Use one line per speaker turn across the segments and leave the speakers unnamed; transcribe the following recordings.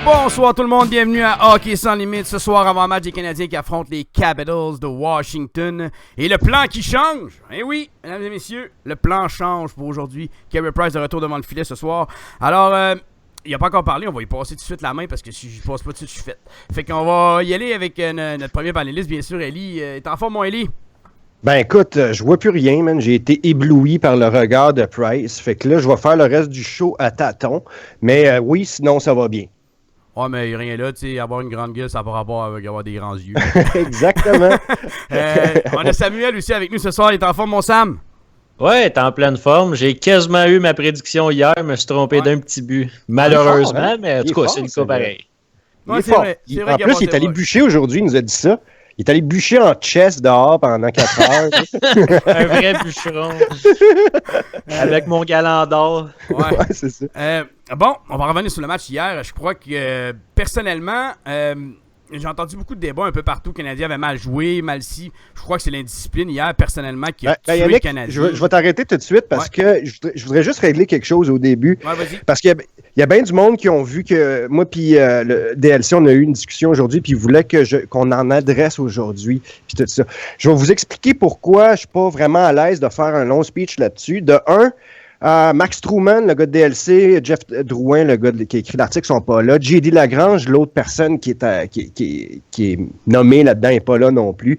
Bonsoir tout le monde, bienvenue à Hockey sans limite. Ce soir, avant-match des Canadiens qui affrontent les Capitals de Washington. Et le plan qui change. Eh oui, mesdames et messieurs, le plan change pour aujourd'hui. Carey Price de retour devant le filet ce soir. Alors, il n'a pas encore parlé, on va y passer tout de suite la main parce que si je passe pas tout de suite, je suis fait. Fait qu'on va y aller avec notre premier panéliste, bien sûr, Eli. T'es en forme, mon Eli?
Ben écoute, je vois plus rien, man. J'ai été ébloui par le regard de Price. Fait que là, je vais faire le reste du show à tâtons. Mais oui, sinon, ça va bien.
Ouais, mais rien là, tu sais, avoir une grande gueule, ça n'a pas rapport avec avoir des grands yeux.
Exactement.
On a Samuel aussi avec nous ce soir. Il est en forme, mon Sam?
Ouais, t'es en pleine forme. J'ai quasiment eu ma prédiction hier, mais je me suis trompé d'un petit but. Malheureusement,
fort, hein?
Mais en tout cas, c'est une cas pareille.
Ouais, c'est vrai. C'est vrai
en plus, il est allé bûcher aujourd'hui, il nous a dit ça. Il est allé bûcher en chest dehors pendant 4 heures.
Un vrai bûcheron. Avec mon galant d'or.
Ouais,
c'est ça.
Bon, on va revenir sur le match hier. Je crois que, personnellement, j'ai entendu beaucoup de débats un peu partout. Le Canadien avait mal joué, mal si. Je crois que c'est l'indiscipline hier, personnellement, qui a tué
Yannick,
le Canadien.
Je vais t'arrêter tout de suite parce que je voudrais juste régler quelque chose au début.
Ouais, vas-y.
Parce qu'il y a bien du monde qui ont vu que moi puis le DLC, on a eu une discussion aujourd'hui puis ils voulaient qu'on en adresse aujourd'hui puis tout ça. Je vais vous expliquer pourquoi je suis pas vraiment à l'aise de faire un long speech là-dessus. De un, Max Truman, le gars de DLC, Jeff Drouin, le gars qui a écrit l'article, sont pas là. J.D. Lagrange, l'autre personne qui est nommée là-dedans, n'est pas là non plus.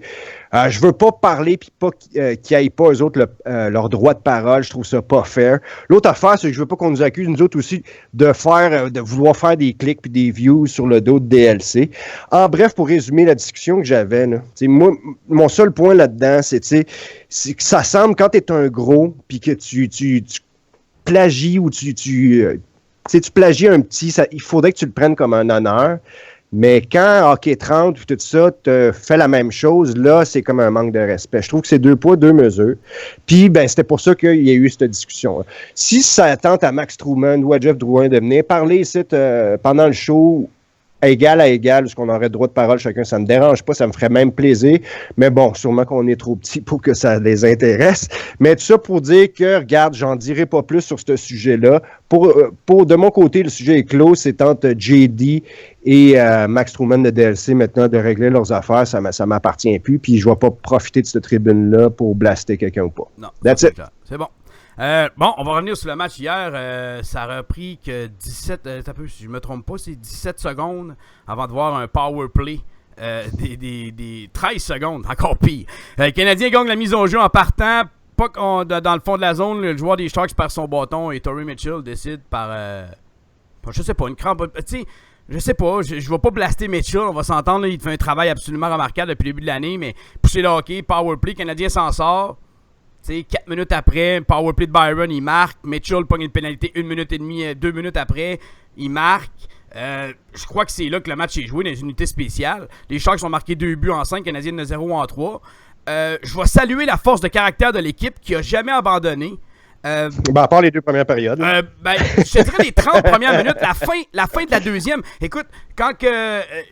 Je veux pas parler puis pas qu'ils aillent pas eux autres leur droit de parole. Je trouve ça pas fair. L'autre affaire, c'est que je veux pas qu'on nous accuse nous autres aussi de vouloir faire des clics puis des views sur le dos de DLC. En bref, pour résumer la discussion que j'avais, là, moi, mon seul point là-dedans, c'est que ça semble quand t'es un gros puis que tu plagies ou tu plagies un petit, il faudrait que tu le prennes comme un honneur. Mais quand Hockey 30 ou tout ça te fait la même chose, là, c'est comme un manque de respect. Je trouve que c'est 2 poids, 2 mesures. Puis, ben, c'était pour ça qu'il y a eu cette discussion-là. Si ça tente à Max Truman ou à Jeff Drouin de venir parler ici pendant le show, égal à égal, parce qu'on aurait droit de parole chacun, ça me dérange pas, ça me ferait même plaisir. Mais bon, sûrement qu'on est trop petit pour que ça les intéresse. Mais tout ça pour dire que, regarde, j'en dirai pas plus sur ce sujet-là. De mon côté, le sujet est clos. C'est entre JD et Max Truman de DLC maintenant de régler leurs affaires. Ça m'appartient plus. Puis je vais pas profiter de cette tribune-là pour blaster quelqu'un ou pas.
Non,
That's it.
C'est bon. Bon, on va revenir sur le match hier. Ça a repris que 17, si je me trompe pas, c'est 17 secondes avant de voir un power play. Des 13 secondes, encore pire. Le Canadien gagne la mise au jeu en partant. Pas dans le fond de la zone, le joueur des Sharks perd son bâton et Torrey Mitchell décide par je sais pas, une crampe. Tu sais, je sais pas, je vais pas blaster Mitchell, on va s'entendre. Là, il fait un travail absolument remarquable depuis le début de l'année, mais pousser le hockey, power play, le Canadien s'en sort. 4 minutes après, powerplay de Byron, il marque. Mitchell pogne une pénalité 1 minute et demie, 2 minutes après, il marque. Je crois que c'est là que le match est joué dans une unité spéciale. Les Sharks ont marqué 2 buts en 5, Canadiens de 0 en 3. Je vais saluer la force de caractère de l'équipe qui a jamais abandonné.
À part les 2 premières périodes.
Je te dirais les 30 premières minutes, la fin de la deuxième. Écoute,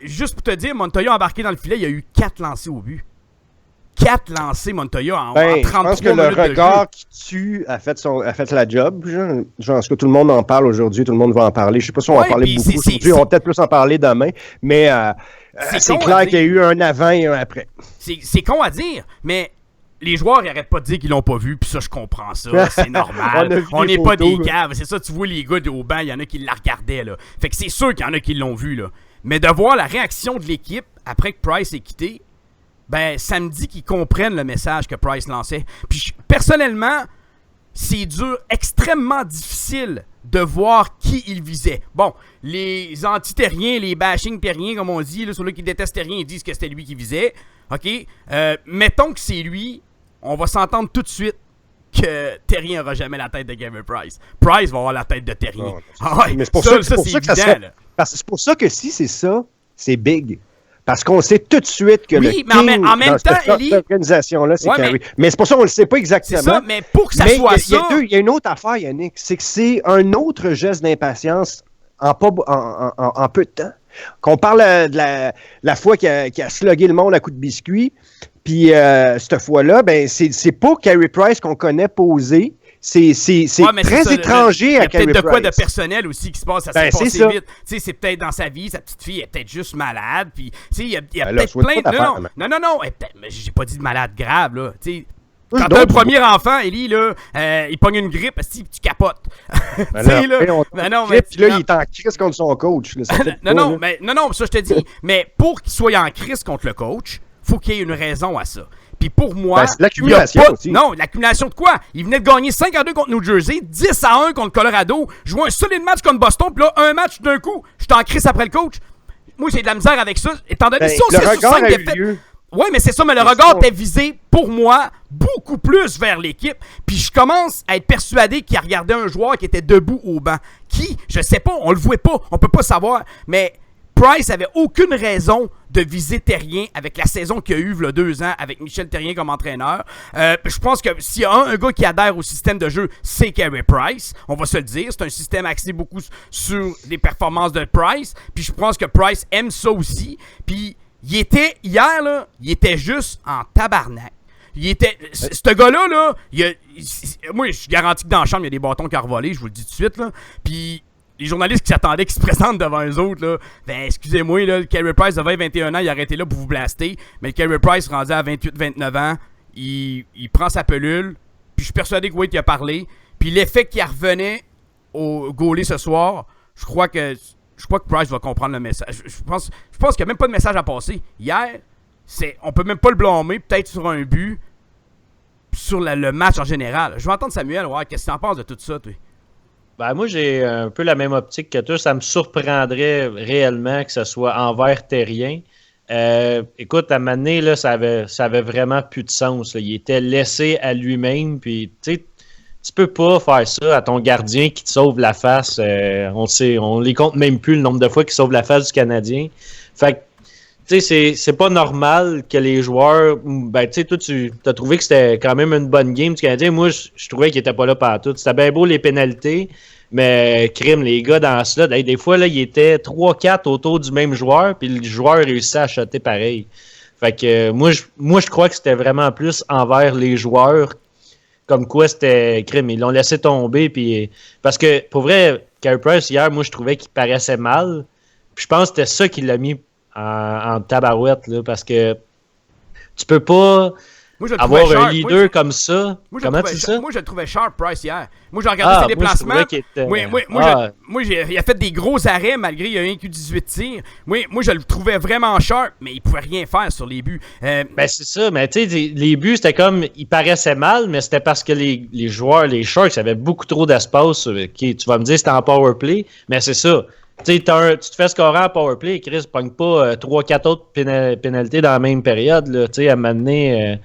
juste pour te dire, Montoya a embarqué dans le filet, il y a eu 4 lancés au but. 4 lancés, Montoya, en 33 minutes de jeu. Je pense que le
regard qui tue a fait la job. Genre, est-ce que tout le monde en parle aujourd'hui? Tout le monde va en parler. Je sais pas si on va en parler beaucoup aujourd'hui. On va peut-être plus en parler demain. Mais c'est clair qu'il y a eu un avant et un après.
C'est con à dire, mais les joueurs n'arrêtent pas de dire qu'ils l'ont pas vu. Puis ça, je comprends ça. C'est normal. On n'est pas des caves. C'est ça, tu vois les gars au banc, il y en a qui la regardaient. Là. Fait que c'est sûr qu'il y en a qui l'ont vu. Là. Mais de voir la réaction de l'équipe après que Price ait quitté, ben, ça me dit qu'ils comprennent le message que Price lançait. Puis, personnellement, c'est dur, extrêmement difficile de voir qui il visait. Bon, les anti-terriens, les bashing terriens, comme on dit, là, ceux-là qui détestent terriens, ils disent que c'était lui qui visait. OK? Mettons que c'est lui, on va s'entendre tout de suite que Terrien n'aura jamais la tête de Carey Price. Price va avoir la tête de Terrien.
Mais c'est pour ça que ça serait... C'est pour ça que si c'est ça, c'est big. Parce qu'on sait tout de suite que le king
en même temps,
cette organisation-là, c'est Carey. Mais c'est pour ça qu'on ne le sait pas exactement.
C'est ça, mais pour que ça soit ça...
Il y a une autre affaire, Yannick, c'est que c'est un autre geste d'impatience en peu de temps. Qu'on parle de la fois qu'il a slugué le monde à coups de biscuit, puis cette fois-là, ben c'est pas Carey Price qu'on connaît posé, c'est
mais
très
ça,
étranger à Carey Price.
Il y a peut-être de quoi de personnel aussi qui se passe, ça s'est passé
ça.
vite. Tu sais, c'est peut-être dans sa vie, sa petite fille est peut-être juste malade, puis tu sais, il y a
Ben
peut-être
là,
plein de... Non, mais j'ai pas dit de malade grave, là, tu sais. Quand t'as un premier enfant, Élie, là, il pogne une grippe, tu capotes.
Ben là, puis là,
non.
il est en crise contre son coach. Là,
non, ça je te dis. Mais pour qu'il soit en crise contre le coach, faut qu'il y ait une raison à ça. Puis pour moi,
c'est l'accumulation aussi.
Non, l'accumulation de quoi? Il venait de gagner 5-2 contre New Jersey, 10-1 contre Colorado, jouer un solide match contre Boston, puis là, un match d'un coup, je suis en crise après le coach. Moi, j'ai de la misère avec ça, étant donné si on
le
serait sur
regard
5
a eu
défaites.
lieu.
Oui, mais c'est ça, mais le regard était visé, pour moi, beaucoup plus vers l'équipe. Puis je commence à être persuadé qu'il a regardé un joueur qui était debout au banc. Qui? Je sais pas, on le voit pas, on peut pas savoir. Mais Price avait aucune raison de viser Terrien avec la saison qu'il a eue il y a 2 ans avec Michel Terrien comme entraîneur. Je pense que s'il y a un gars qui adhère au système de jeu, c'est Carey Price. On va se le dire. C'est un système axé beaucoup sur les performances de Price. Puis je pense que Price aime ça aussi. Puis hier, là, il était juste en tabarnak. Ce gars-là, là, moi, je garantis que dans la chambre, il y a des bâtons qui ont revolé, je vous le dis tout de suite, là. Puis les journalistes qui s'attendaient qu'ils se présentent devant eux autres, là, ben, excusez-moi, là, le Carey Price de 20-21 ans, il a arrêté là pour vous blaster. Mais le Carey Price, rendu à 28-29 ans, il prend sa pelule. Puis je suis persuadé que Wade il a parlé. Puis l'effet qu'il revenait au goaler ce soir, je crois que Price va comprendre le message. Je pense qu'il n'y a même pas de message à passer. Hier, on peut même pas le blâmer, peut-être sur un but, sur le match en général. Je vais entendre Samuel, ouais, qu'est-ce que tu en penses de tout ça, toi?
Ben, moi, j'ai un peu la même optique que toi. Ça me surprendrait réellement que ce soit envers Terrien. Écoute, à un moment donné, là, ça avait vraiment plus de sens. Là. Il était laissé à lui-même, puis tu sais, tu peux pas faire ça à ton gardien qui te sauve la face. On les compte même plus le nombre de fois qu'il sauve la face du Canadien. Fait que, tu sais, c'est pas normal que les joueurs... Ben, tu sais, toi, tu as trouvé que c'était quand même une bonne game du Canadien. Moi, je trouvais qu'il était pas là partout. C'était bien beau les pénalités, mais crime, les gars dans cela, des fois, là, il était 3-4 autour du même joueur, puis le joueur réussissait à shotter pareil. Fait que moi, je crois que c'était vraiment plus envers les joueurs. Comme quoi, c'était crime. Ils l'ont laissé tomber. Puis, parce que, pour vrai, Carey Price, hier, moi, je trouvais qu'il paraissait mal. Puis je pense que c'était ça qui l'a mis en tabarouette. Là, parce que tu peux pas avoir un leader comme ça. Comment tu dis ça?
Moi, je le trouvais sharp, Price, hier. Moi, j'ai regardé ses déplacements. Il a fait des gros arrêts malgré qu'il a un Q18 tirs. Moi, je le trouvais vraiment sharp, mais il pouvait rien faire sur les buts.
Ben, c'est ça. Mais tu sais, les buts, c'était comme... Ils paraissaient mal, mais c'était parce que les joueurs, les Sharks, avaient beaucoup trop d'espace. Tu vas me dire c'était en powerplay, mais c'est ça. Tu sais, tu te fais scorer en powerplay, Chris, pogne pas 3-4 autres pénalités dans la même période. Tu sais, à m'amener...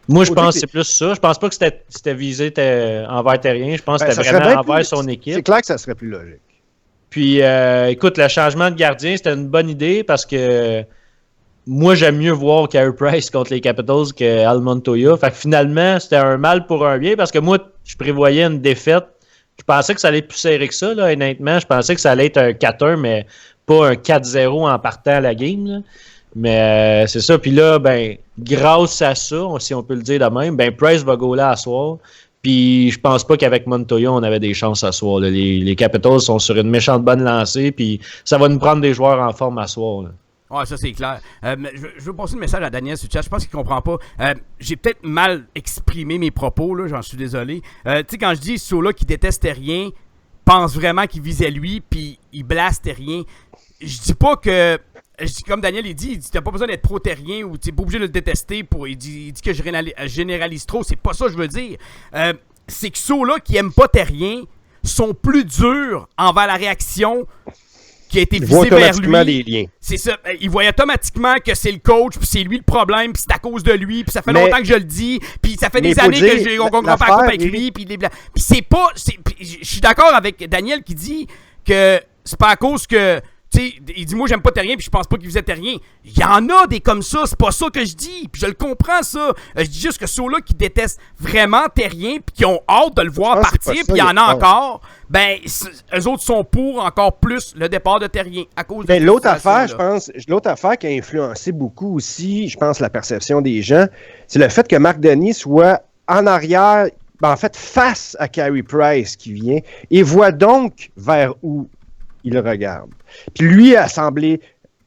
moi, je pense que c'est plus ça. Je pense pas que c'était visé envers Terrien. Je pense que c'était vraiment envers son équipe.
C'est clair que ça serait plus logique.
Puis, écoute, le changement de gardien, c'était une bonne idée parce que moi, j'aime mieux voir Carey Price contre les Capitals que Al Montoya. Fait que finalement, c'était un mal pour un bien parce que moi, je prévoyais une défaite. Je pensais que ça allait être plus serré que ça, là, honnêtement. Je pensais que ça allait être un 4-1, mais pas un 4-0 en partant à la game, là. Mais c'est ça. Puis là, ben, grâce à ça, si on peut le dire de même, ben, Price va goaler à soir. Puis je pense pas qu'avec Montoya, on avait des chances à soir. Là. Les Capitals sont sur une méchante bonne lancée. Puis ça va nous prendre des joueurs en forme à soir. Là.
Ouais, ça c'est clair. Je veux passer le message à Daniel sur le chat. Je pense qu'il comprend pas. J'ai peut-être mal exprimé mes propos, là, j'en suis désolé. Tu sais, quand je dis Sola qui déteste rien, pense vraiment qu'il visait lui, puis il blaste rien. Je dis pas que. Comme Daniel il dit t'as pas besoin d'être pro-terrien ou t'es pas obligé de le détester. Il dit que je généralise trop. C'est pas ça que je veux dire. C'est que ceux-là qui aiment pas terrien sont plus durs envers la réaction qui a été visée vers lui.
Les liens.
C'est ça. Il voit automatiquement que c'est le coach, puis c'est lui le problème, puis c'est à cause de lui, puis ça fait longtemps que je le dis, puis ça fait des années qu'on comprend pas avec lui, puis c'est pas... Je suis d'accord avec Daniel qui dit que c'est pas à cause que... T'sais, il dit moi j'aime pas Terrien puis je pense pas qu'il faisait Terrien. Il y en a des comme ça, c'est pas ça que je dis, puis je le comprends ça. Je dis juste que ceux-là qui détestent vraiment Terrien puis qui ont hâte de le voir partir, puis il y en a encore, ben eux autres sont pour encore plus le départ de Terrien à cause de
l'autre affaire, je pense, l'autre affaire qui a influencé beaucoup aussi, je pense la perception des gens, c'est le fait que Marc Denis soit en arrière. en fait, face à Carey Price qui vient et voit donc vers où il regarde. Puis lui a semblé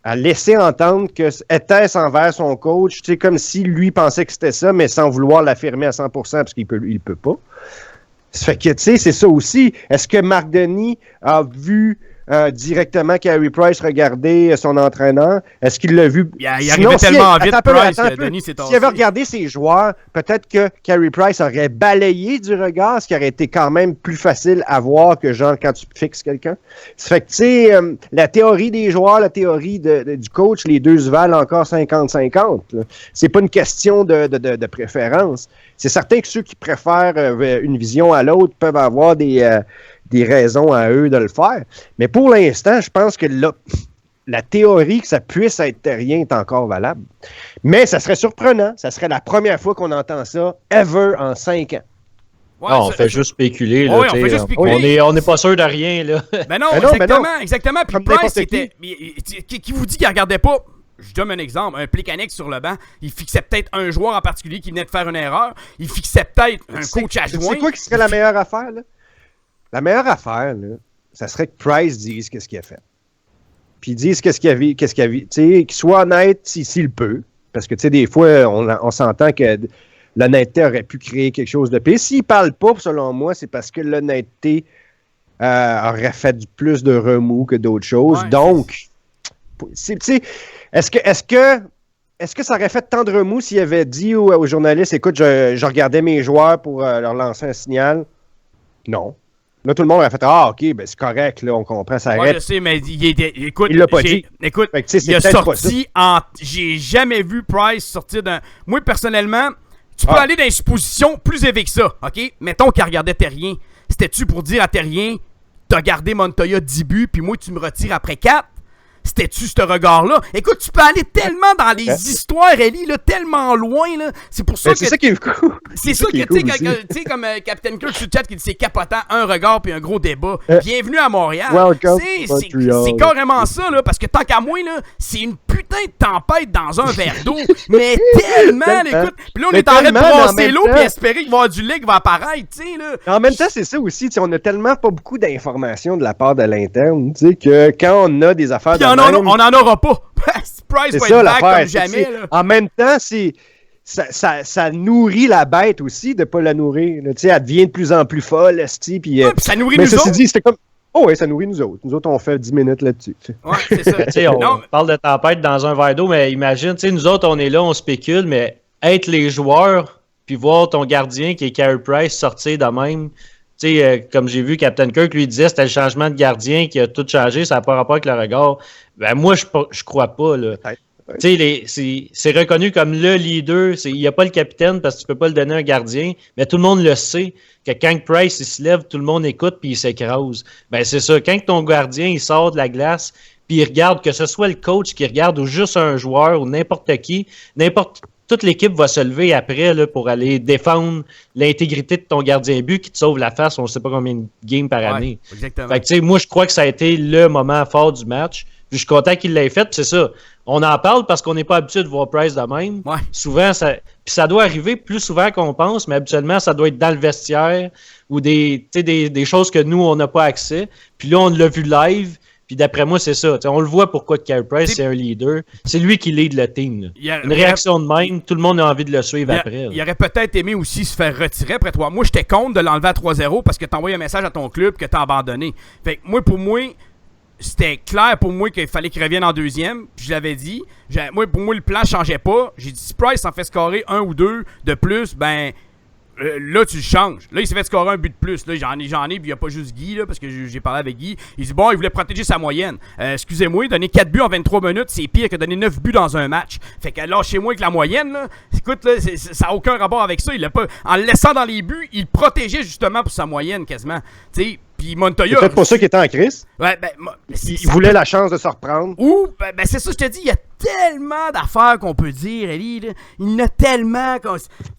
à laisser entendre que était-ce envers son coach, tu sais, comme si lui pensait que c'était ça, mais sans vouloir l'affirmer à 100% parce qu'il peut pas. Ça fait que, tu sais, c'est ça aussi. Est-ce que Marc Denis a vu directement Carey Price regarder son entraîneur? Est-ce qu'il l'a vu?
Il arrivait tellement vite, Price, que Denis s'est tassé.
S'il avait regardé ses joueurs, peut-être que Carey Price aurait balayé du regard, ce qui aurait été quand même plus facile à voir que genre quand tu fixes quelqu'un. Ça fait que, tu sais, la théorie des joueurs, la théorie du coach, les deux se valent encore 50-50. Là. C'est pas une question de préférence. C'est certain que ceux qui préfèrent une vision à l'autre peuvent avoir des raisons à eux de le faire. Mais pour l'instant, je pense que la théorie que ça puisse être terrien est encore valable. Mais ça serait surprenant. Ça serait la première fois qu'on entend ça ever en 5 ans.
Ouais, non, on fait juste spéculer. Là,
on fait juste spéculer.
On n'est pas sûr de rien. Là.
Ben non, exactement. Puis Price, qui vous dit qu'il ne regardait pas? Je donne un exemple, un Plekanec sur le banc, il fixait peut-être un joueur en particulier qui venait de faire une erreur, il fixait peut-être un coach adjoint.
C'est quoi qui serait la meilleure affaire, là? La meilleure affaire, là, ça serait que Price dise qu'est-ce qu'il a fait. Puis dise qu'est-ce qu'il a vu. Tu sais, qu'il soit honnête s'il peut. Parce que, tu sais, des fois, on s'entend que l'honnêteté aurait pu créer quelque chose de pire. S'il parle pas, selon moi, c'est parce que l'honnêteté aurait fait plus de remous que d'autres choses. Ouais, donc, tu sais, est-ce que ça aurait fait tant de remous s'il avait dit aux journalistes, écoute, je regardais mes joueurs pour leur lancer un signal? Non. Là, tout le monde a fait « Ah, OK, ben c'est correct, là, on comprend, ça arrête. »
Moi, je sais, mais écoute,
il l'a pas dit.
Écoute, il a sorti j'ai jamais vu Price sortir d'un... Moi, personnellement, tu peux aller dans une supposition plus élevée que ça, OK? Mettons qu'il regardait Terrien. C'était-tu pour dire à Terrien, t'as gardé Montoya 10 buts, puis moi, tu me retires après 4? C'était-tu ce regard-là? Écoute, tu peux aller tellement dans les histoires, Ellie, là, tellement loin, là. C'est pour ça que...
C'est ça qui est cool.
C'est ça que, tu sais, comme Captain Kirk sur le chat qui dit c'est capotant, un regard puis un gros débat. Bienvenue à Montréal. C'est carrément ça, là, parce que tant qu'à moi, là, c'est une putain de tempête dans un verre d'eau. Mais tellement, là, écoute. Puis là, on est en train de brasser l'eau puis espérer qu'il va y avoir du lait qui va apparaître, tu sais, là.
En même temps, c'est ça aussi, on a tellement pas beaucoup d'informations de la part de l'interne, tu sais, que quand on a des affaires de
on n'en aura pas. Price va être back comme jamais. Là.
En même temps, ça nourrit la bête aussi de ne pas la nourrir. Tu sais, elle devient de plus en plus folle. Puis
ça nourrit nous autres.
Dit, c'était comme... Oh oui, ça nourrit nous autres. Nous autres, on fait 10 minutes là-dessus.
Ouais, c'est ça.
On parle de tempête dans un verre d'eau, mais imagine, nous autres, on est là, on spécule, mais être les joueurs, puis voir ton gardien qui est Carey Price sortir de même... Tu sais, comme j'ai vu, Captain Kirk lui disait c'était le changement de gardien qui a tout changé, ça n'a pas rapport avec le regard. Ben moi, je crois pas. Là. Tu sais, c'est reconnu comme le leader. Il n'y a pas le capitaine parce que tu peux pas le donner à un gardien, mais tout le monde le sait que quand Price il se lève, tout le monde écoute puis il s'écrase. Ben c'est ça. Quand ton gardien il sort de la glace puis il regarde, que ce soit le coach qui regarde ou juste un joueur ou n'importe qui, toute l'équipe va se lever après là, pour aller défendre l'intégrité de ton gardien but qui te sauve la face. On ne sait pas combien de games par année.
Exactement.
Fait que, moi, je crois que ça a été le moment fort du match. Puis je suis content qu'il l'ait fait. C'est ça. On en parle parce qu'on n'est pas habitué de voir Price de même.
Ouais.
Souvent, ça doit arriver plus souvent qu'on pense, mais habituellement, ça doit être dans le vestiaire ou des choses que nous, on n'a pas accès. Puis là, on l'a vu live. Puis d'après moi, c'est ça. T'sais, on le voit pourquoi Carey Price, c'est un leader. C'est lui qui lead le team. Une réaction de même, tout le monde a envie de le suivre après.
Il aurait peut-être aimé aussi se faire retirer après toi. Moi, j'étais contre de l'enlever à 3-0 parce que t'as envoyé un message à ton club que t'as abandonné. Fait que pour moi, c'était clair pour moi qu'il fallait qu'il revienne en deuxième. Puis je l'avais dit. Pour moi, le plan changeait pas. J'ai dit, si Price s'en fait scorer 1 ou 2 de plus, ben... là, tu le changes. Là, il s'est fait scorer un but de plus. Là, j'en ai, puis il n'y a pas juste Guy, là, parce que j'ai parlé avec Guy. Il dit, bon, il voulait protéger sa moyenne. Excusez-moi, donner 4 buts en 23 minutes, c'est pire que donner 9 buts dans un match. Fait que lâchez-moi avec la moyenne, là. Écoute, là, ça n'a aucun rapport avec ça. Il l'a pas... En le laissant dans les buts, il protégeait justement pour sa moyenne, quasiment. Tu sais, puis Montoya...
C'est peut-être pour ça qu'il était en crise.
Ouais,
il voulait la chance de se reprendre.
Ou, c'est ça, je te dis, il y a tellement d'affaires qu'on peut dire, Ellie, là. Il y en a tellement... Tu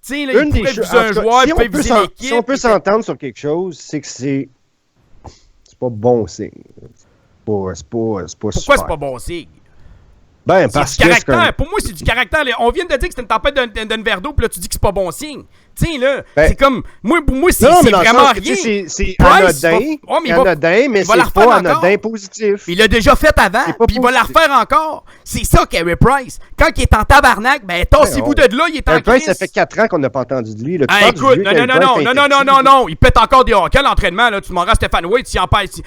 sais, là, il pourrait viser un joueur, il peut viser l'équipe.
Si on peut s'entendre sur quelque chose, c'est que c'est pas bon signe. Pourquoi
c'est pas bon signe?
Ben, parce
que caractère. Pour moi, c'est du caractère. On vient de dire que c'était une tempête d'un verre d'eau, puis là, tu dis que c'est pas bon signe. tiens, là,
Ben,
c'est comme, pour moi, c'est
non, mais dans le
vraiment
sens que,
rien.
tu sais, c'est
Price
anodin,
va- ouais, mais il va-
anodin, mais
il va la
c'est
refaire
pas
encore.
anodin positif.
Il l'a déjà fait avant,
C'est pas
puis il va la
positif.
refaire encore. C'est ça, Carey Price. Quand il est en tabarnak, ben, tassez-vous de là, il est en
Carey Price, ça
crise.
fait 4 ans qu'on n'a pas entendu de lui. Là. Tu
Ah,
parles du
écoute,
vieux
non,
Carey Price infectif.
il pète encore des hockey à l'entraînement, là. Tu m'en rends Stéphane Waite, s'il en pète.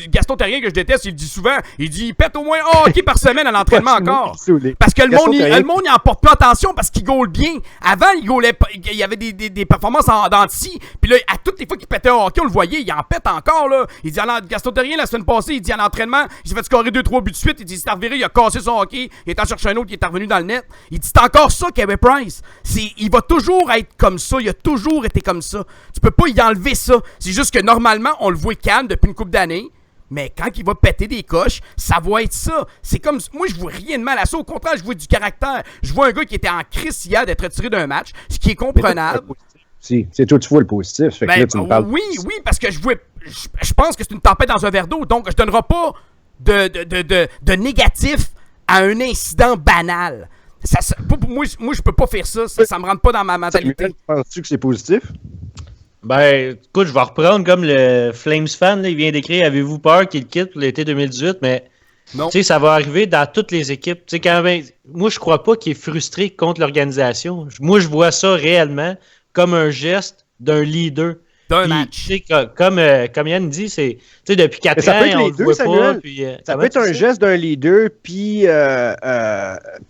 Gaston Terrien, que je déteste, il le dit souvent. Il dit, il pète au moins un hockey par semaine à l'entraînement encore. Parce que le
Gaston
monde,
Terrien.
le monde, il en porte plus attention parce qu'il gaule bien. Avant, il gaulait pas. Il y avait des performances en denti. Puis là, à toutes les fois qu'il pétait un hockey, on le voyait, il en pète encore, là. Il dit, Gaston Terrien, la semaine passée, il dit à l'entraînement, il s'est fait scorer 2-3 buts de suite. Il dit, c'est reviré, il a cassé son hockey. Il est en chercher un autre, il est revenu dans le net. Il dit, c'est encore ça, Carey Price. Il va toujours être comme ça. Il a toujours été comme ça. Tu peux pas y enlever ça. C'est juste que normalement, on le voit calme depuis une couple d'années. Mais quand il va péter des coches, ça va être ça. C'est comme... Moi, je vois rien de mal à ça. Au contraire, je vois du caractère. Je vois un gars qui était en crise hier d'être retiré d'un match, ce qui est comprenable.
Si, c'est toi, tu vois le positif. Fait que là, tu me parles
oui, parce que je pense que c'est une tempête dans un verre d'eau. Donc, je donnerai pas de négatif à un incident banal. Moi, je peux pas faire ça. Ça me rentre pas dans ma mentalité.
Penses-tu que c'est positif?
Ben, écoute, je vais reprendre comme le Flames fan, là, il vient d'écrire « Avez-vous peur qu'il quitte pour l'été 2018? » Mais, tu sais, ça va arriver dans toutes les équipes. Tu sais, quand même, moi, je crois pas qu'il est frustré contre l'organisation. Moi, je vois ça réellement comme un geste d'un leader.
D'un match.
Comme Yann dit, c'est, tu sais, depuis 4 ans, on le voit pas. Puis,
ça peut être un geste d'un leader, puis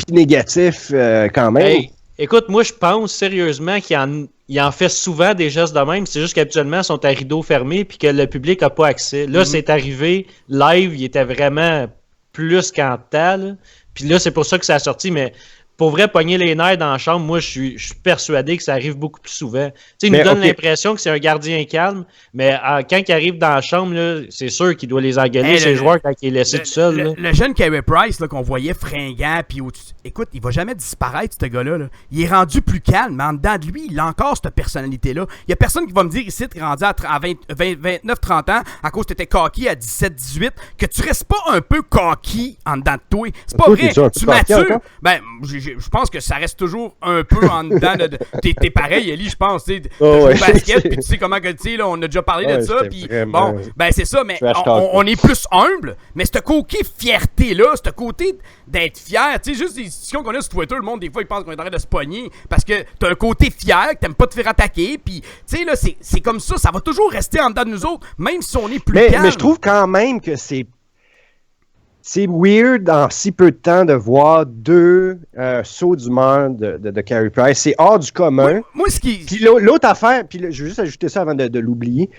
négatif quand même.
Hey, écoute, moi, je pense sérieusement qu'il en fait souvent des gestes de même. C'est juste qu'habituellement, ils sont à rideau fermé puis que le public n'a pas accès. Là, c'est arrivé live, il était vraiment plus qu'en temps. Là. Puis là, c'est pour ça que ça a sorti. Mais pour vrai, pogner les nerfs dans la chambre, moi, je suis persuadé que ça arrive beaucoup plus souvent. Tu sais, il nous donne l'impression que c'est un gardien calme, mais quand il arrive dans la chambre, là, c'est sûr qu'il doit les engueuler, ses joueurs, quand il est laissé tout seul.
Le jeune Carey Price, là, qu'on voyait fringant, puis écoute, il va jamais disparaître, ce gars-là. Là. Il est rendu plus calme, mais en dedans de lui, il a encore cette personnalité-là. Il y a personne qui va me dire ici, tu es rendu à 29-30 ans, à cause que tu étais cocky à 17-18, que tu restes pas un peu cocky en dedans de toi. C'est pas vrai. Tu matures. Ben, je pense que ça reste toujours un peu en dedans de... T'es pareil, Eli, je pense, tu sais, au basket, puis tu sais comment que, tu sais, là, on a déjà parlé de ça, puis bon, ben c'est ça, mais on est plus humble, mais ce côté fierté-là, ce côté d'être fier, tu sais, juste des discussions qu'on a sur Twitter, le monde, des fois, il pense qu'on est en train de se pogner, parce que t'as un côté fier, que t'aimes pas te faire attaquer, puis, tu sais, là, c'est comme ça va toujours rester en dedans de nous autres, même si on est plus calme.
Mais je trouve quand même que c'est weird en si peu de temps de voir deux sauts d'humeur de Carey Price. C'est hors du commun.
Moi, ce qui...
Puis l'autre affaire, puis je vais juste ajouter ça avant de l'oublier.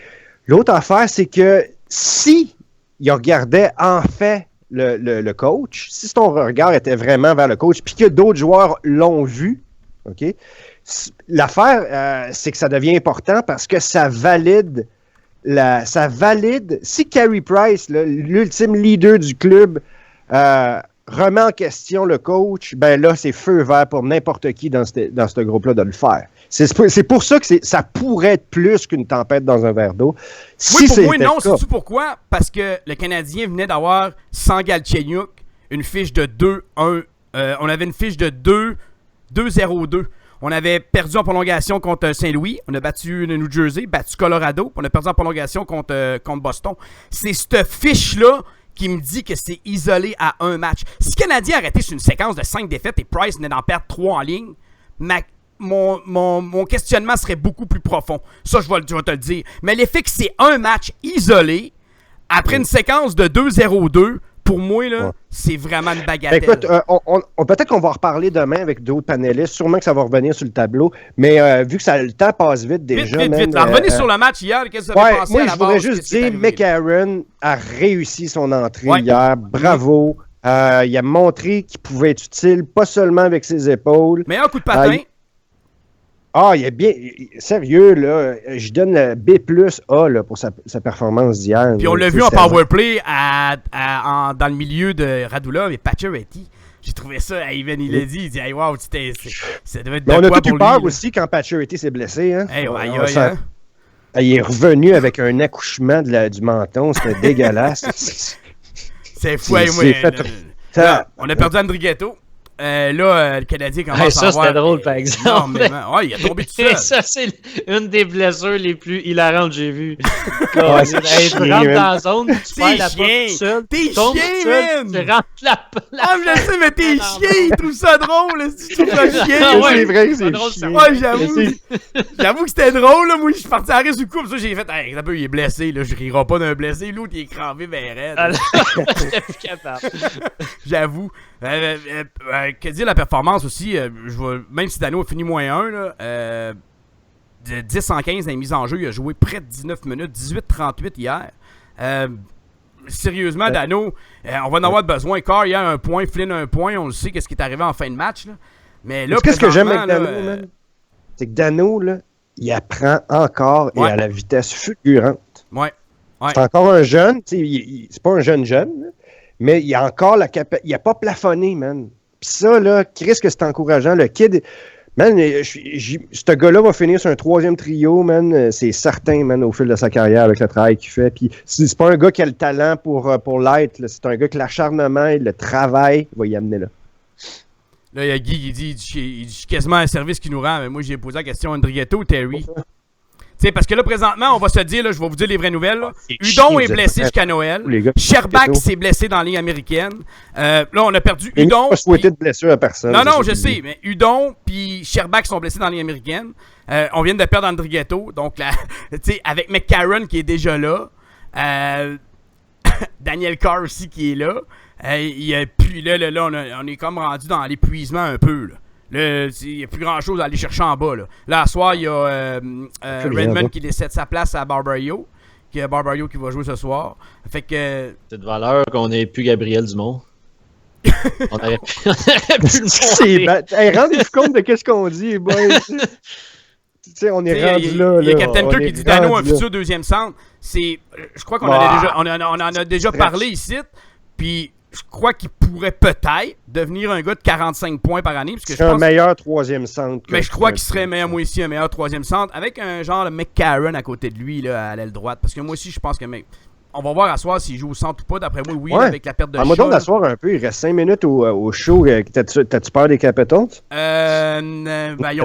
L'autre affaire, c'est que si il regardait en fait le coach, si son regard était vraiment vers le coach, puis que d'autres joueurs l'ont vu, OK? L'affaire, c'est que ça devient important parce que ça valide si Carey Price, l'ultime leader du club, remet en question le coach, ben là, c'est feu vert pour n'importe qui dans ce groupe-là de le faire. C'est pour ça que ça pourrait être plus qu'une tempête dans un verre d'eau.
Oui, pour moi, non. Sais-tu pourquoi? Parce que le Canadien venait d'avoir, sans Galchenyuk, une fiche de 2-1. On avait une fiche de 2-0-2. On avait perdu en prolongation contre Saint-Louis. On a battu New Jersey, battu Colorado. On a perdu en prolongation contre Boston. C'est cette fiche-là qui me dit que c'est isolé à un match. Si le Canadien arrêtait sur une séquence de 5 défaites et Price venait d'en perdre 3 en ligne, mon questionnement serait beaucoup plus profond. Ça, je vais te le dire. Mais l'effet que c'est un match isolé, après une séquence de 2-0-2, pour moi, là, c'est vraiment une bagatelle.
Écoute, peut-être qu'on va en reparler demain avec d'autres panélistes. Sûrement que ça va revenir sur le tableau. Mais vu que le temps passe vite déjà.
Vite. Revenez sur le match hier. Qu'est-ce que vous avez pensé à la base?
Moi, je voudrais juste dire McCarron a réussi son entrée hier. Bravo. Il a montré qu'il pouvait être utile, pas seulement avec ses épaules.
Mais un coup de patin.
Il est bien. Sérieux, là. Je donne le B plus A là, pour sa performance d'hier.
Puis on l'a vu en powerplay dans le milieu de Radulov et Pacioretty. J'ai trouvé ça, Ivan, il l'a dit. Il dit, hey, wow, ça devait être de
on a
quoi
tout eu
pour
peur
lui,
aussi quand Pacioretty s'est blessé. Hein?
Hey,
Il est revenu avec un accouchement du menton. C'était dégueulasse.
C'est fou, on a perdu André Ghetto. le Canadien commence à avoir...
Ça, c'était drôle, par exemple.
Ouais, il a tombé tout seul.
Ça, c'est une des blessures les plus hilarantes que j'ai vues. Tu
chiant,
rentres dans la zone, tu perds la porte
chien.
tout seul.
T'es
tombes
chien,
tout seul,
man.
tu rentres la
Ah, je le sais, mais t'es chien, il trouve ça drôle, tu trouves ça
Ah
chien.
ouais,
c'est vrai que
c'est
c'est
drôle, ça.
chiant.
Ouais, j'avoue que c'était drôle, là. Moi, je suis parti à risque du coup, ça, j'ai fait, hey, un peu, il est blessé, là, je rirai pas d'un blessé, l'autre, il est cravé, ben raide.
Ah, j'étais plus capable.
J'avoue. Que dire la performance aussi, même si Dano a fini -1, là, de 10 en 15 dans les mises en jeu, il a joué près de 19 minutes, 18-38 hier. Sérieusement, Dano, on va en avoir besoin. Carr, hier, 1 point, Flynn, 1 point, on le sait, qu'est-ce qui est arrivé en fin de match. Là. Mais là,
qu'est-ce que j'aime avec
présentement,
Dano, man? C'est que Dano, là, il apprend encore et à la vitesse fulgurante.
Ouais.
C'est encore un jeune, c'est pas un jeune, là, mais il a encore la capacité. Il a pas plafonné, man. Puis ça, là, Chris, que c'est encourageant. Le kid, man, ce gars-là va finir sur un 3e trio, man. C'est certain, man, au fil de sa carrière avec le travail qu'il fait. Puis c'est pas un gars qui a le talent pour l'être. Là. C'est un gars qui l'acharnement et le travail va y amener là.
Là, il y a Guy qui dit, il dit quasiment un service qui nous rend. Mais moi, j'ai posé la question à Andrietto ou Terry. T'sais, parce que là, présentement, on va se dire, là, je vais vous dire les vraies nouvelles. Là. Udon est blessé jusqu'à Noël. Sherbak s'est blessé dans la Ligue américaine. Là, on a perdu Udon.
pas souhaité de blessure à personne.
Non, je sais, mais Udon puis Sherbak sont blessés dans la Ligue américaine. On vient de perdre Andrietto. Donc, avec McCarron qui est déjà là. Daniel Carr aussi qui est là. Puis là, on est comme rendu dans l'épuisement un peu, là. Il n'y a plus grand chose à aller chercher en bas. Là, à soir, il y a Redmond qui décède sa place à Barbario. Barbario qui va jouer ce soir. Fait que.
C'est de valeur qu'on n'ait plus Gabriel Dumont. On aurait pu le monter.
Hey, rendez-vous compte de qu'est-ce qu'on dit, boy. On est rendu là.
Il y a Captain Kirk qui dit Dano, un futur 2e centre. Je crois qu'on en a déjà parlé ici. Puis. Je crois qu'il pourrait peut-être devenir un gars de 45 points par année.
C'est un meilleur 3e centre.
Mais je crois qu'il serait meilleur, moi aussi, un meilleur 3e centre avec un genre de McCarron à côté de lui là, à l'aile droite. Parce que moi aussi, je pense que on va voir à soir s'il joue au centre ou pas. D'après moi, oui, avec la perte de
Moi, donc, d'asseoir un peu. Il reste 5 minutes au show. T'as-tu peur des Capitals?
Ils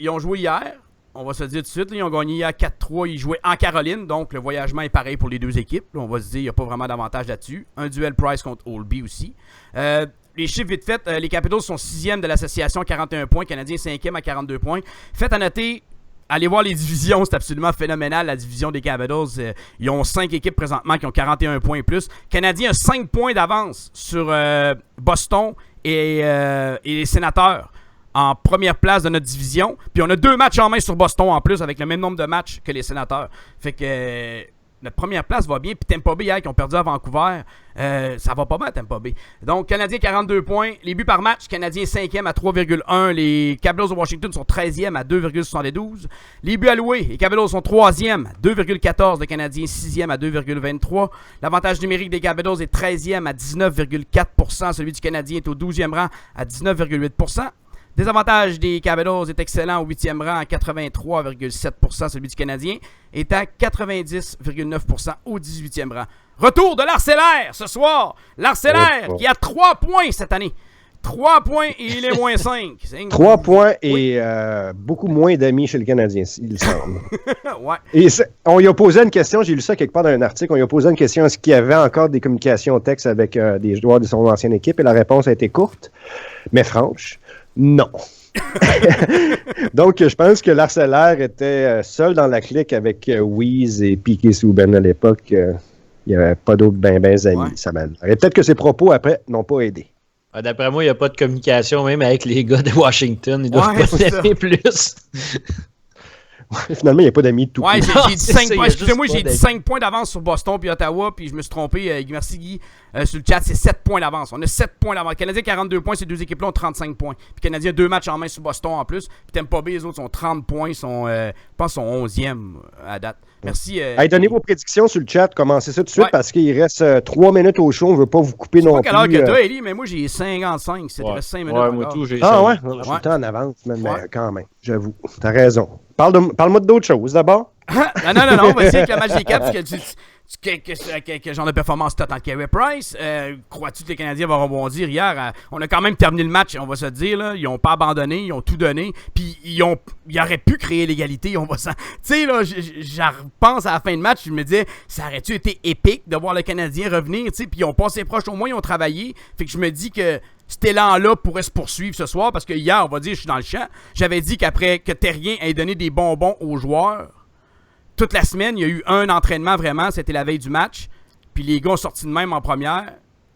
ont joué hier. On va se dire tout de suite, là, ils ont gagné hier 4-3, ils jouaient en Caroline, donc le voyagement est pareil pour les deux équipes. Là, on va se dire, il n'y a pas vraiment d'avantage là-dessus. Un duel Price contre Oldby aussi. Les chiffres vite fait, les Capitals sont 6e de l'association à 41 points, Canadiens 5e à 42 points. Faites à noter, allez voir les divisions, c'est absolument phénoménal, la division des Capitals. Ils ont 5 équipes présentement qui ont 41 points et plus. Canadiens a 5 points d'avance sur Boston et les Sénateurs. En première place de notre division. Puis on a 2 matchs en main sur Boston en plus avec le même nombre de matchs que les Sénateurs. Fait que notre première place va bien. Puis Tampa Bay hier qui ont perdu à Vancouver, ça va pas mal Tampa Bay. Donc Canadiens 42 points. Les buts par match, Canadiens 5e à 3,1. Les Capitals de Washington sont 13e à 2,72. Les buts alloués, les Capitals sont 3e à 2,14. Les Canadiens 6e à 2,23. L'avantage numérique des Capitals est 13e à 19,4%. Celui du Canadien est au 12e rang à 19,8%. Désavantage des Capitals est excellent au 8e rang à 83,7%. Celui du Canadien est à 90,9% au 18e rang. Retour de l'Arcellaire ce soir. L'Arcellaire qui a 3 points cette année. 3 points et il est moins 5.
3 points et beaucoup moins d'amis chez le Canadien, il semble.
Ouais.
Et on lui a posé une question, j'ai lu ça quelque part dans un article, on lui a posé une question, est-ce qu'il y avait encore des communications au texte avec des joueurs de son ancienne équipe? Et la réponse a été courte, mais franche. Non. Donc, je pense que l'Arcellaire était seul dans la clique avec Weeze et Piquet Souben à l'époque. Il n'y avait pas d'autres ben amis. Ouais. Ça et peut-être que ses propos, après, n'ont pas aidé.
D'après moi, il n'y a pas de communication même avec les gars de Washington. Ils doivent pas s'aimer plus.
Finalement, il n'y a pas d'amis de tout.
Ouais, j'ai dit 5 points. Excusez-moi, j'ai dit 5 points d'avance sur Boston puis Ottawa, puis je me suis trompé. Merci Guy. Sur le chat, c'est 7 points d'avance. On a 7 points d'avance. Canadien 42 points, ces deux équipes-là ont 35 points. Puis Canadien 2 matchs en main sur Boston en plus. Puis Tampa Bay, les autres sont 30 points. Je pense sont 11e à date. Merci.
Donnez vos prédictions sur le chat. Commencez ça tout de suite parce qu'il reste 3 minutes au show. On ne veut pas vous couper non plus.
Quelle heure que t'as, Eli, mais moi j'ai 55. C'est 5 minutes.
Ouais, moi tout, j'ai
5 minutes. Je suis le temps en avance, mais quand même. J'avoue. T'as raison. Parle-moi d'autres choses d'abord.
Non, on va essayer avec le match des Caps. Quel genre de performance t'attends de Carey Price? Crois-tu que les Canadiens vont rebondir hier? On a quand même terminé le match, on va se dire. Là, ils n'ont pas abandonné, ils ont tout donné. Puis ils auraient pu créer l'égalité. Tu sais, là, je repense à la fin de match, je me disais, ça aurait-tu été épique de voir le Canadien revenir? Puis ils ont passé proche, au moins ils ont travaillé. Fait que je me dis que cet élan-là pourrait se poursuivre ce soir. Parce que hier, on va dire, je suis dans le champ. J'avais dit qu'après que Terrien ait donné des bonbons aux joueurs, toute la semaine, il y a eu un entraînement vraiment, c'était la veille du match. Puis les gars ont sorti de même en première.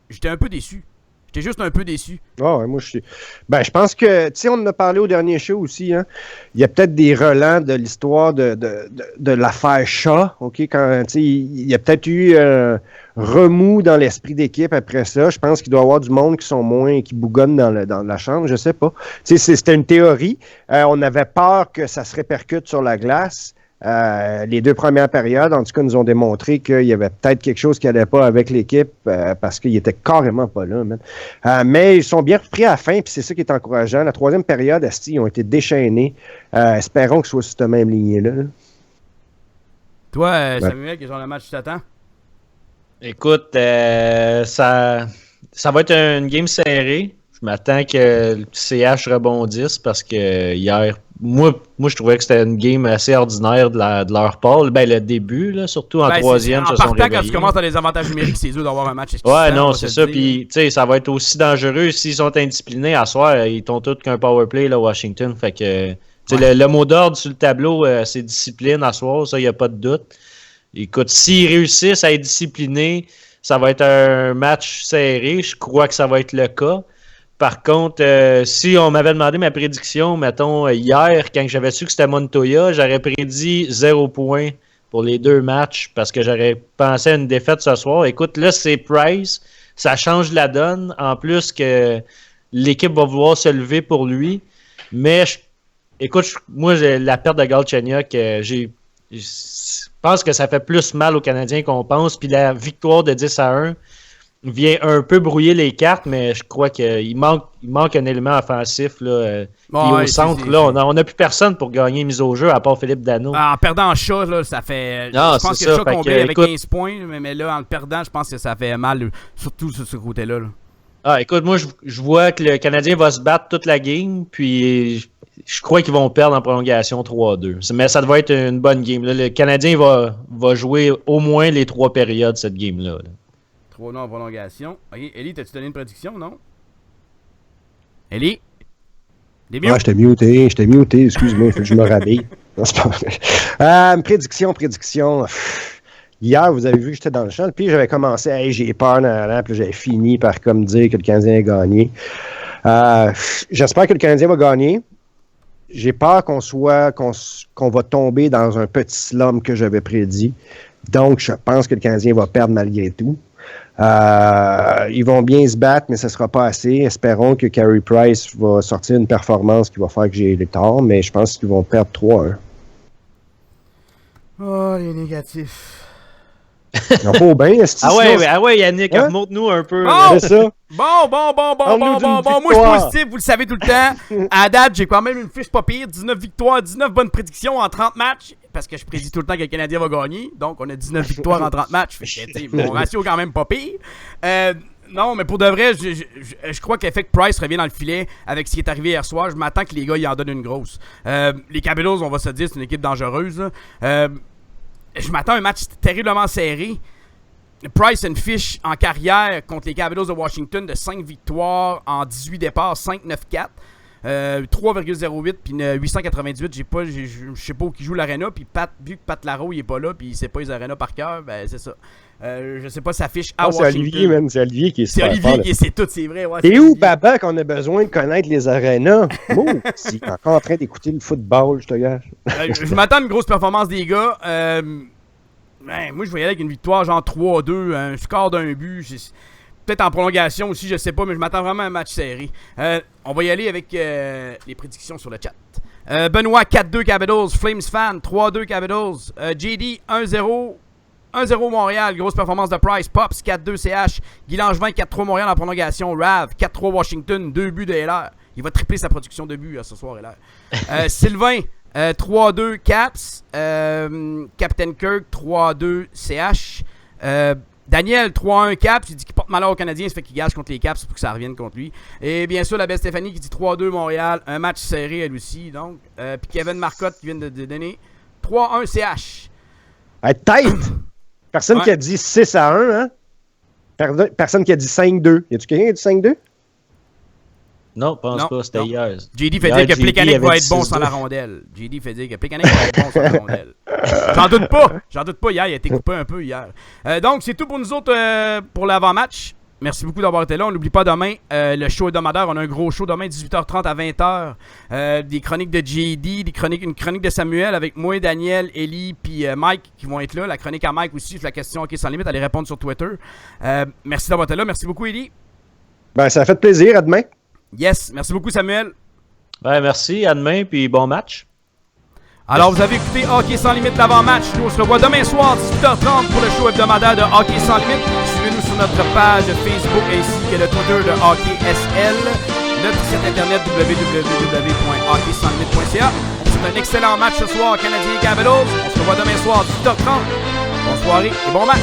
J'étais un peu déçu. J'étais juste un peu déçu.
Ah ouais, moi je suis. Ben, je pense que, tu sais, on en a parlé au dernier show aussi, hein. Il y a peut-être des relents de l'histoire de l'affaire Shaw, OK? Quand, tu sais, il y a peut-être eu un remous dans l'esprit d'équipe après ça. Je pense qu'il doit y avoir du monde qui bougonnent dans la chambre, je sais pas. Tu sais, c'était une théorie. On avait peur que ça se répercute sur la glace. Les 2 premières périodes, en tout cas, nous ont démontré qu'il y avait peut-être quelque chose qui n'allait pas avec l'équipe parce qu'ils étaient carrément pas là. Mais ils sont bien repris à la fin, puis c'est ça qui est encourageant. La 3e période, ils ont été déchaînés. Espérons que ce soit sur cette même lignée-là.
Toi, Samuel, quel genre de match tu t'attends?
Écoute, ça va être une game serrée. Je m'attends que le CH rebondisse parce que hier, moi je trouvais que c'était une game assez ordinaire de leur part. Ben, le début, là, surtout en 3e, se sont réveillés.
Quand tu commences à des avantages numériques, c'est dur d'avoir un match
exquisant. Ouais, non, c'est ça. Puis, tu sais, ça va être aussi dangereux s'ils sont indisciplinés. À soir, ils t'ont tous qu'un powerplay, là, Washington. Fait que, tu sais, le mot d'ordre sur le tableau, c'est discipline à soir. Ça, il n'y a pas de doute. Écoute, s'ils réussissent à être disciplinés, ça va être un match serré. Je crois que ça va être le cas. Par contre, si on m'avait demandé ma prédiction, mettons, hier, quand j'avais su que c'était Montoya, j'aurais prédit 0 points pour les 2 matchs parce que j'aurais pensé à une défaite ce soir. Écoute, là, c'est Price. Ça change la donne. En plus que l'équipe va vouloir se lever pour lui. Mais, moi, la perte de Galchenyuk, je pense que ça fait plus mal aux Canadiens qu'on pense. Puis la victoire de 10-1 vient un peu brouiller les cartes, mais je crois qu'il manque un élément offensif. Là, au centre, là, on n'a plus personne pour gagner mise au jeu, à part Philippe Danault.
En perdant Shaw, là, ça fait...
Non,
je pense que Shaw complet avec 15 points, mais là, en le perdant, je pense que ça fait mal, surtout sur ce côté-là. Là.
Ah, écoute, moi, je vois que le Canadien va se battre toute la game, puis je crois qu'ils vont perdre en prolongation 3-2. Mais ça devrait être une bonne game. Là. Le Canadien va jouer au moins les 3 périodes, cette game-là.
3 en prolongation. Ok, Ellie, t'as-tu donné une prédiction, non? Ellie?
Ah, j'étais muté, excuse-moi, il faut que je me rhabille. Non, c'est pas vrai. Prédiction. Hier, vous avez vu que j'étais dans le champ, puis j'avais commencé, hey, j'ai peur, puis j'avais fini par comme dire que le Canadien a gagné. J'espère que le Canadien va gagner. J'ai peur qu'on va tomber dans un petit slum que j'avais prédit. Donc, je pense que le Canadien va perdre malgré tout. Ils vont bien se battre, mais ce ne sera pas assez. Espérons que Carey Price va sortir une performance qui va faire que j'ai les torts, mais je pense qu'ils vont perdre 3-1.
Oh, les négatifs.
Il en faut bien,
Ah ouais, Yannick, remonte-nous un peu.
Bon,
c'est ça.
Bon. Moi, je suis positif, vous le savez tout le temps. À date, j'ai quand même une fiche pas pire. 19 victoires, 19 bonnes prédictions en 30 matchs. Parce que je prédis tout le temps que le Canadien va gagner. Donc, on a 19 victoires en 30 matchs. Fait que, mon ratio est quand même pas pire. Non, mais pour de vrai, je crois que l'effet que Price revient dans le filet avec ce qui est arrivé hier soir. Je m'attends que les gars, ils en donnent une grosse. Les Capitals, on va se dire, c'est une équipe dangereuse. Je m'attends à un match terriblement serré. Price a une fiche en carrière contre les Capitals de Washington de 5 victoires en 18 départs, 5-9-4. 3,08 puis 898, je sais pas où qui joue l'Arena, puis vu que Pat Larreau il est pas là, puis il sait pas les Arenas par cœur, ben c'est ça. Je sais pas sa fiche à Washington.
C'est Olivier même, c'est Olivier qui est super fort.
C'est Olivier qui c'est tout, c'est vrai. Ouais,
et où Baba qu'on a besoin de connaître les Arenas? C'est encore en train d'écouter le football, je te gâche.
Je m'attends à une grosse performance des gars. Moi je vais y aller avec une victoire genre 3-2, un score d'un but. Peut-être en prolongation aussi, je sais pas, mais je m'attends vraiment à un match serré. On va y aller avec les prédictions sur le chat. Benoît, 4-2 Capitals. Flames fan, 3-2 Capitals. JD, 1-0. 1-0 Montréal, grosse performance de Price. Pops, 4-2 CH. Guy Langevin, 4-3 Montréal en prolongation. Rav, 4-3 Washington, 2 buts de Heller. Il va tripler sa production de buts ce soir, Heller. Sylvain, 3-2 Caps. Captain Kirk, 3-2 CH. Daniel, 3-1 Caps, il dit qu'il porte malheur aux Canadiens, ça fait qu'il gage contre les Caps pour que ça revienne contre lui. Et bien sûr, la belle Stéphanie qui dit 3-2 Montréal, un match serré elle aussi. Donc, puis Kevin Marcotte qui vient de donner 3-1 CH.
Hey, tête! Personne qui a dit 6-1, hein? Personne qui a dit 5-2. Y a-tu quelqu'un qui a dit 5-2?
Non, pense pas, c'était hier.
JD fait dire que Plekanec va être bon sans la rondelle. JD fait dire que Plekanec va être bon sans la rondelle. J'en doute pas hier, il a été coupé un peu hier. Donc, c'est tout pour nous autres pour l'avant-match. Merci beaucoup d'avoir été là. On n'oublie pas demain le show hebdomadaire. On a un gros show demain, 18h30 à 20h. Des chroniques de JD, une chronique de Samuel avec moi, Daniel, Ellie puis Mike qui vont être là. La chronique à Mike aussi sur la question hockey sans limite. Allez répondre sur Twitter. Merci d'avoir été là. Merci beaucoup, Ellie.
Ben, ça a fait plaisir. À demain.
Yes. Merci beaucoup, Samuel.
Ben, merci. À demain, puis bon match.
Alors, vous avez écouté Hockey sans limite l'avant-match. Nous, on se revoit demain soir, 18h30 pour le show hebdomadaire de Hockey sans limite. Suivez-nous sur notre page Facebook ainsi que le Twitter de Hockey SL. Notre site internet www.hockeysanslimite.ca. On vous souhaite un excellent match ce soir, Canadiens et Capitals. On se revoit demain soir, 18h30. Bonne soirée et bon match.